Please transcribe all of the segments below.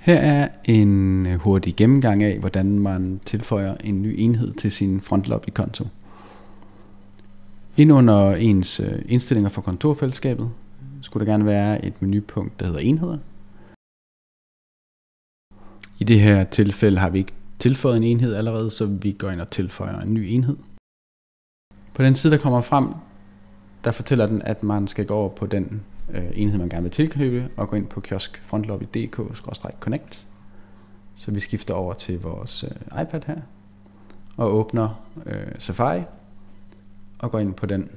Her er en hurtig gennemgang af, hvordan man tilføjer en ny enhed til sin frontlobby-konto. Ind under ens indstillinger for kontorfællesskabet skulle der gerne være et menupunkt, der hedder enheder. I det her tilfælde har vi ikke tilføjet en enhed allerede, så vi går ind og tilføjer en ny enhed. På den side, der kommer frem, der fortæller den, at man skal gå over på den enhed, man gerne vil tilkøbe, og gå ind på kiosk.frontlobby.dk/connect. Så vi skifter over til vores iPad her, og åbner Safari, og går ind på den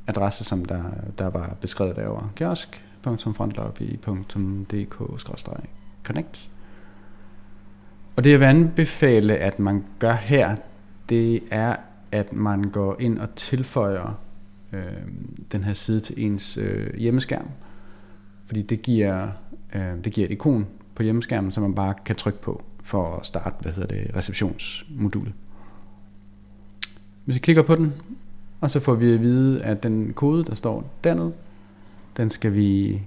adresse, som der var beskrevet derovre, kiosk.frontlobby.dk/connect. Og det jeg vil anbefale, at man gør her, det er, at man går ind og tilføjer den her side til ens hjemmeskærm, fordi det giver et ikon på hjemmeskærmen, som man bare kan trykke på for at starte receptionsmodulet. Hvis jeg klikker på den, og så får vi at vide, at den kode, der står dernede, den skal vi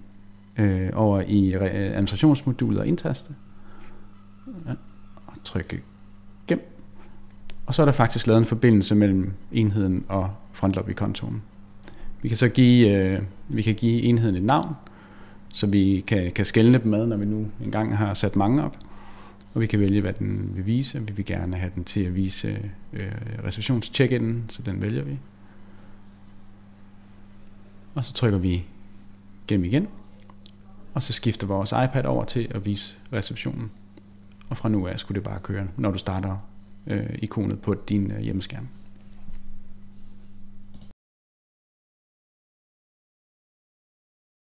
over i administrationsmodulet og indtaste. Ja, og trykke gem. Og så er der faktisk lavet en forbindelse mellem enheden og frontlobby-kontoen. Vi kan så give enheden et navn, så vi kan skelne dem med, når vi nu engang har sat mange op. Og vi kan vælge, hvad den vil vise. Vi vil gerne have den til at vise receptionscheck-inden, så den vælger vi. Og så trykker vi gem igen. Og så skifter vores iPad over til at vise receptionen. Og fra nu af skulle det bare køre, når du starter ikonet på din hjemmeskærm.